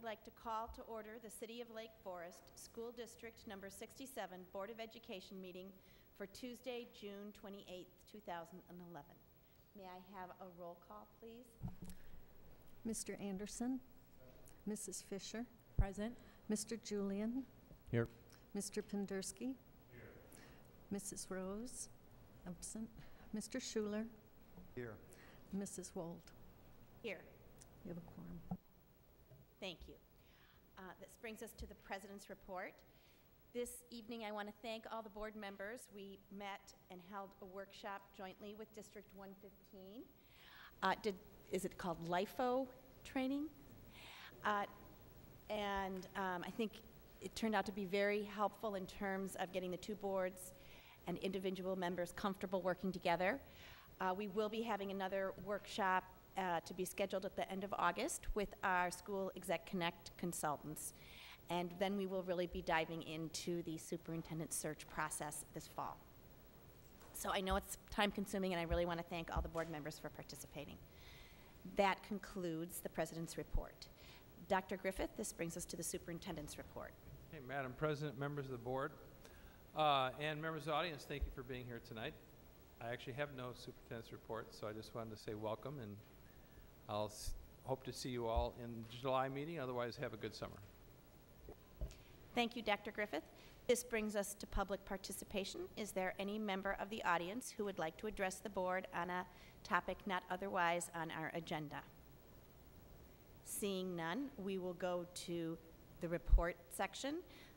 would like to call to order the City of Lake Forest School District Number 67 Board of Education meeting for Tuesday, June 28, 2011. May I have a roll call, please? Mr. Anderson. Mrs. Fisher. Present. Mr. Julian. Here. Mr. Pendersky. Mrs. Rose, absent. Mr. Schuler, Here. Mrs. Wold. Here. You have a quorum. Thank you. This brings us to the President's report. This evening, I want to thank all the board members. We met and held a workshop jointly with District 115. Is it called LIFO training? I think it turned out to be very helpful in terms of getting the two boards and individual members comfortable working together. We will be having another workshop to be scheduled at the end of August with our School Exec Connect consultants. And then we will really be diving into the superintendent search process this fall. So I know it's time consuming, and I really want to thank all the board members for participating. That concludes the President's report. Dr. Griffith, this brings us to the superintendent's report. Hey, Madam President, members of the board, and members of the audience, thank you for being here tonight. I actually have no superintendent's report, so I just wanted to say welcome, and I'll hope to see you all in the July meeting. Otherwise, have a good summer. Thank you, Dr. Griffith. This brings us to public participation. Is there any member of the audience who would like to address the board on a topic not otherwise on our agenda? Seeing none, we will go to the report section.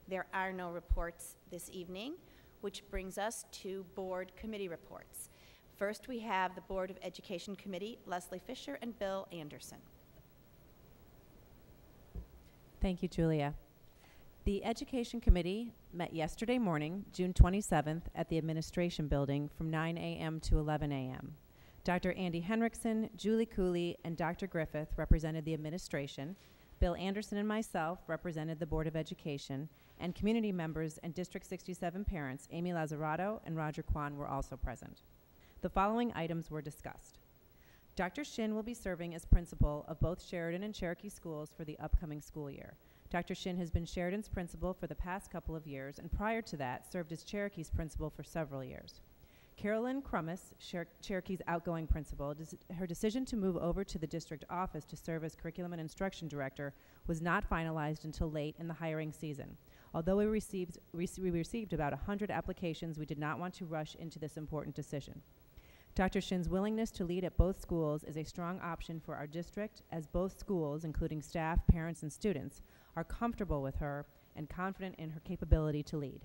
There are no reports this evening, which brings us to board committee reports. First, we have the Board of Education Committee, Leslie Fisher and Bill Anderson. Thank you, Julia. The Education Committee met yesterday morning, June 27th, at the Administration Building from 9 a.m. to 11 a.m. Dr. Andy Henriksen, Julie Cooley, and Dr. Griffith represented the administration. Bill Anderson and myself represented the Board of Education, and community members and District 67 parents, Amy Lazzarato and Roger Kwan, were also present. The following items were discussed. Dr. Shin will be serving as principal of both Sheridan and Cherokee schools for the upcoming school year. Dr. Shin has been Sheridan's principal for the past couple of years, and prior to that, served as Cherokee's principal for several years. Carolyn Crummis, Cherokee's outgoing principal, her decision to move over to the district office to serve as curriculum and instruction director was not finalized until late in the hiring season. Although we received about 100 applications, we did not want to rush into this important decision. Dr. Shin's willingness to lead at both schools is a strong option for our district, as both schools, including staff, parents, and students, are comfortable with her and confident in her capability to lead.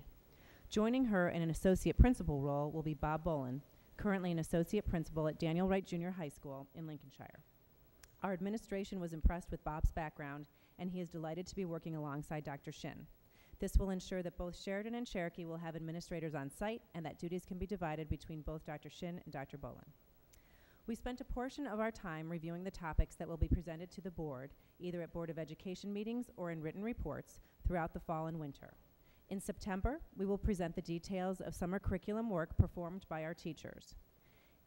Joining her in an associate principal role will be Bob Bolin, currently an associate principal at Daniel Wright Junior High School in Lincolnshire. Our administration was impressed with Bob's background, and he is delighted to be working alongside Dr. Shin. This will ensure that both Sheridan and Cherokee will have administrators on site and that duties can be divided between both Dr. Shin and Dr. Bolin. We spent a portion of our time reviewing the topics that will be presented to the board, either at Board of Education meetings or in written reports, throughout the fall and winter. In September, we will present the details of summer curriculum work performed by our teachers.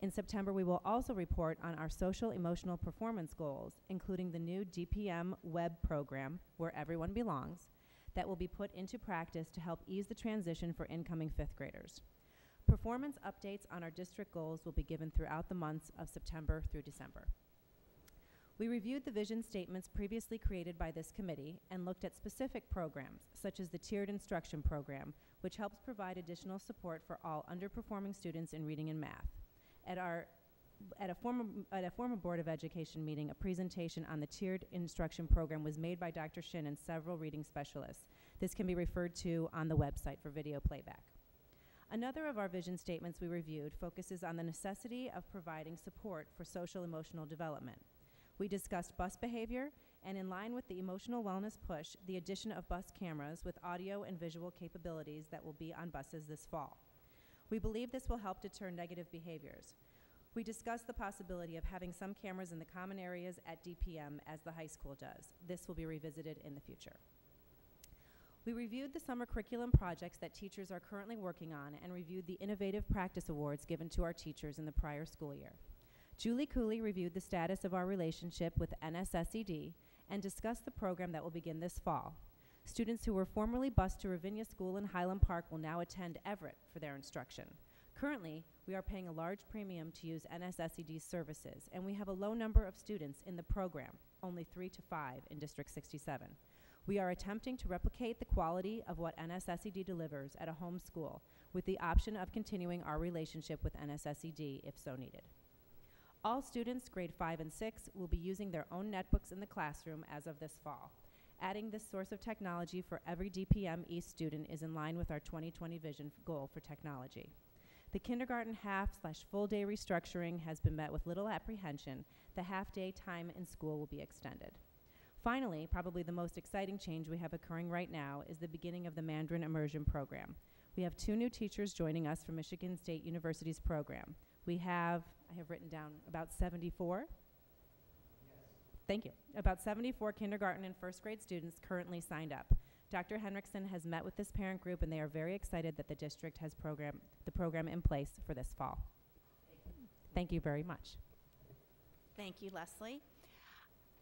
In September, we will also report on our social emotional performance goals, including the new DPM web program, Where Everyone Belongs, that will be put into practice to help ease the transition for incoming fifth graders. Performance updates on our district goals will be given throughout the months of September through December. We reviewed the vision statements previously created by this committee and looked at specific programs, such as the Tiered Instruction Program, which helps provide additional support for all underperforming students in reading and math. At a former Board of Education meeting, a presentation on the Tiered Instruction Program was made by Dr. Shin and several reading specialists. This can be referred to on the website for video playback. Another of our vision statements we reviewed focuses on the necessity of providing support for social emotional development. We discussed bus behavior, and in line with the emotional wellness push, the addition of bus cameras with audio and visual capabilities that will be on buses this fall. We believe this will help deter negative behaviors. We discussed the possibility of having some cameras in the common areas at DPM as the high school does. This will be revisited in the future. We reviewed the summer curriculum projects that teachers are currently working on and reviewed the Innovative Practice Awards given to our teachers in the prior school year. Julie Cooley reviewed the status of our relationship with NSSED and discussed the program that will begin this fall. Students who were formerly bused to Ravinia School in Highland Park will now attend Everett for their instruction. Currently, we are paying a large premium to use NSSED's services, and we have a low number of students in the program, only 3 to 5 in District 67. We are attempting to replicate the quality of what NSSED delivers at a home school, with the option of continuing our relationship with NSSED if so needed. All students, grade 5 and 6, will be using their own netbooks in the classroom as of this fall. Adding this source of technology for every DPM East student is in line with our 2020 vision goal for technology. The kindergarten half/full-day restructuring has been met with little apprehension. The half-day time in school will be extended. Finally, probably the most exciting change we have occurring right now is the beginning of the Mandarin Immersion Program. We have 2 new teachers joining us from Michigan State University's program. I have written down about 74. Thank you. About 74 kindergarten and first grade students currently signed up. Dr. Henriksen has met with this parent group, and they are very excited that the district has the program in place for this fall. Thank you very much. Thank you, Leslie.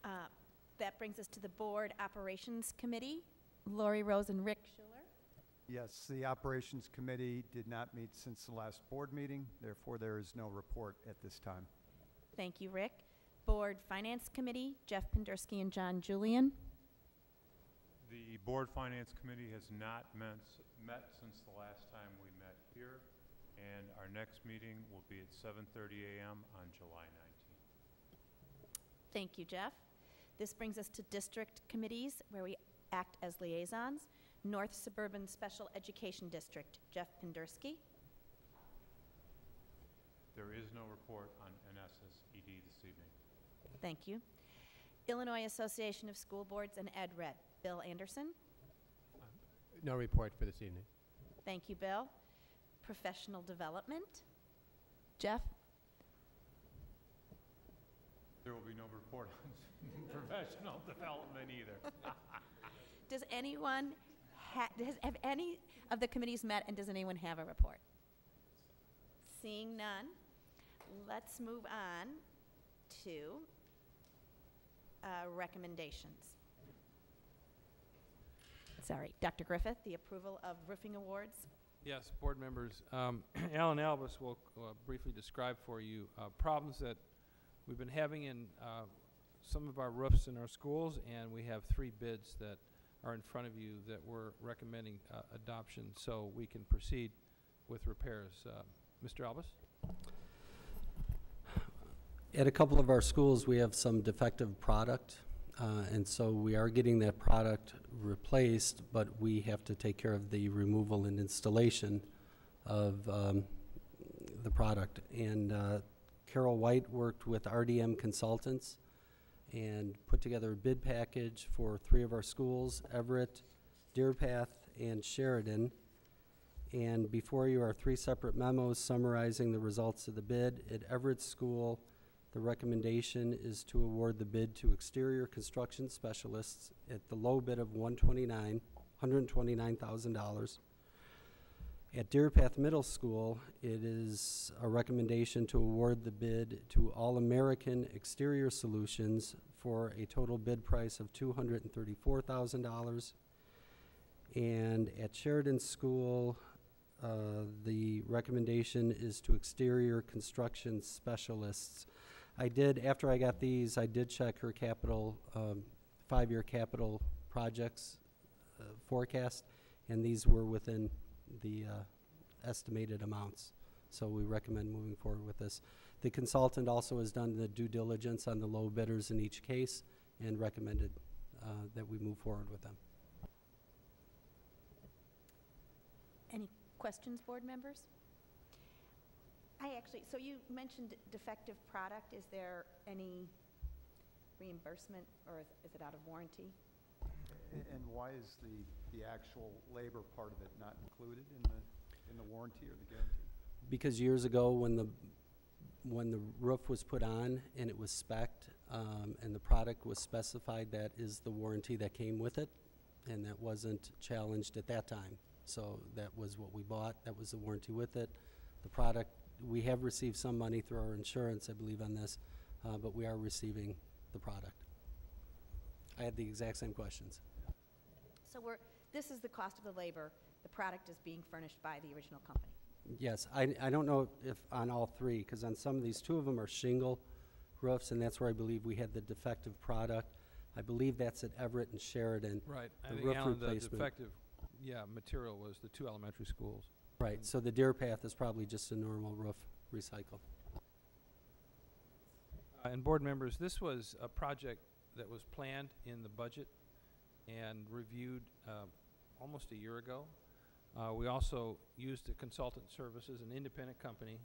That brings us to the Board Operations Committee. Lori Rose and Rick Schuler. Yes, the Operations Committee did not meet since the last board meeting. Therefore, there is no report at this time. Thank you, Rick. Board Finance Committee, Jeff Pendersky and John Julian. The Board Finance Committee has not met since the last time we met here, and our next meeting will be at 7:30 a.m. on July 19th. Thank you, Jeff. This brings us to district committees where we act as liaisons. North Suburban Special Education District, Jeff Pendersky. There is no report on NSSED this evening. Thank you. Illinois Association of School Boards and Ed Red, Bill Anderson. No report for this evening. Thank you, Bill. Professional Development, Jeff. There will be no report on professional development either. Does anyone have any of the committees met, and does anyone have a report? Seeing none, let's move on to recommendations. Sorry, Dr. Griffith, the approval of roofing awards. Yes, board members. Alan Albus will briefly describe for you problems that we've been having in some of our roofs in our schools, and we have 3 bids that are in front of you that we're recommending adoption so we can proceed with repairs. Mr. Albus? At a couple of our schools, we have some defective product, and so we are getting that product replaced, but we have to take care of the removal and installation of the product. And Carol White worked with RDM Consultants and put together a bid package for 3 of our schools, Everett, Deer Path, and Sheridan. And before you are 3 separate memos summarizing the results of the bid. At Everett School, the recommendation is to award the bid to exterior construction specialists at the low bid of $129,000. At Deer Path Middle School, it is a recommendation to award the bid to All American Exterior Solutions for a total bid price of $234,000. And at Sheridan School, the recommendation is to Exterior Construction Specialists. After I got these, I did check her capital, 5-year capital projects forecast, and these were within the estimated amounts. So we recommend moving forward with this. The consultant also has done the due diligence on the low bidders in each case and recommended that we move forward with them. Any questions, board members? So you mentioned defective product. Is there any reimbursement, or is it out of warranty? And why is the actual labor part of it not included in the warranty or the guarantee? Because years ago, when the roof was put on and it was spec'd and the product was specified, that is the warranty that came with it, and that wasn't challenged at that time. So that was what we bought. That was the warranty with it. The product, we have received some money through our insurance, I believe, on this, but we are receiving the product. I had the exact same questions. So this is the cost of the labor. The product is being furnished by the original company. Yes, I don't know if on all 3, because on some of these, 2 of them are shingle roofs, and that's where I believe we had the defective product. I believe that's at Everett and Sheridan. Right. I The think, roof Alan, the replacement. defective, material was the 2 elementary schools. Right, so the Deer Path is probably just a normal roof recycle. And board members, this was a project that was planned in the budget and reviewed almost a year ago. We also used a consultant services, an independent company,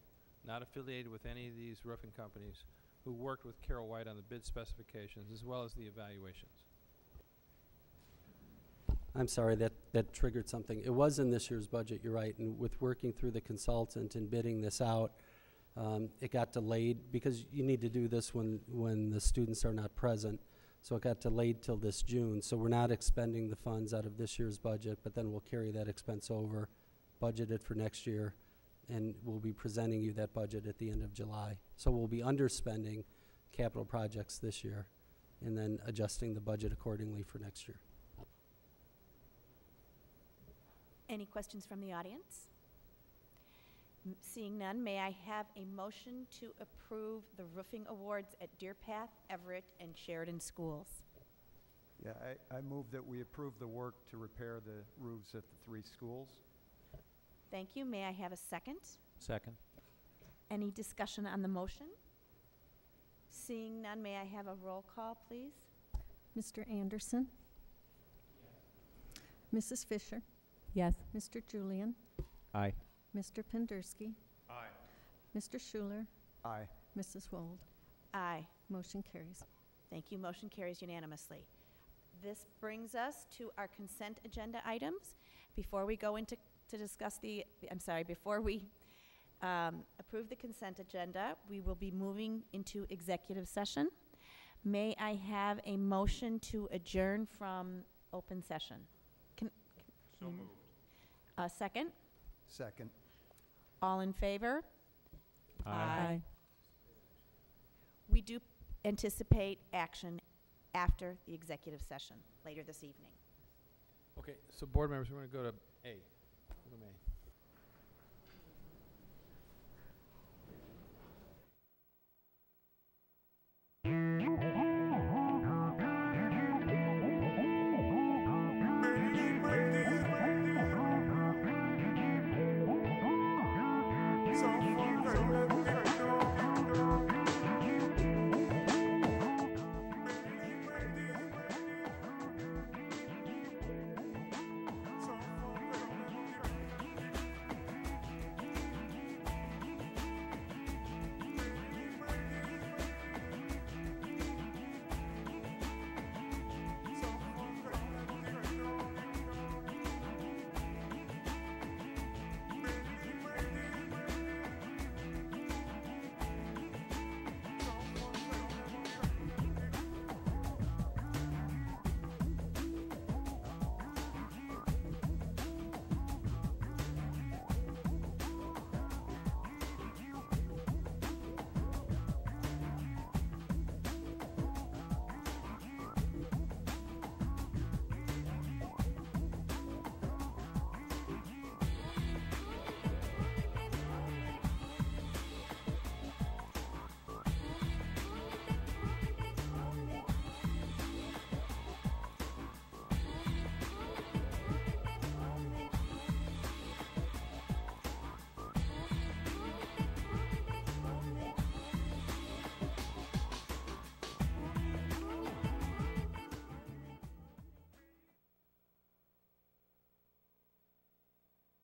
not affiliated with any of these roofing companies, who worked with Carol White on the bid specifications as well as the evaluations. I'm sorry, that triggered something. It was in this year's budget, you're right, and with working through the consultant and bidding this out, it got delayed because you need to do this when the students are not present. So it got delayed till this June. So we're not expending the funds out of this year's budget, but then we'll carry that expense over, budgeted for next year, and we'll be presenting you that budget at the end of July. So we'll be underspending capital projects this year and then adjusting the budget accordingly for next year. Any questions from the audience? Seeing none, may I have a motion to approve the roofing awards at Deer Path, Everett, and Sheridan schools? Yeah, I move that we approve the work to repair the roofs at the 3 schools. Thank you. May I have a second? Second. Any discussion on the motion? Seeing none, may I have a roll call, please? Mr. Anderson? Mrs. Fisher? Yes. Mr. Julian? Aye. Mr. Pendersky? Aye. Mr. Schuler? Aye. Mrs. Wold? Aye. Motion carries. Thank you. Motion carries unanimously. This brings us to our consent agenda items. Before we go into to discuss before we approve the consent agenda, we will be moving into executive session. May I have a motion to adjourn from open session? So moved. A second? Second. All in favor? Aye. We do anticipate action after the executive session later this evening. Okay, so board members, we're going to go to A. Item A. So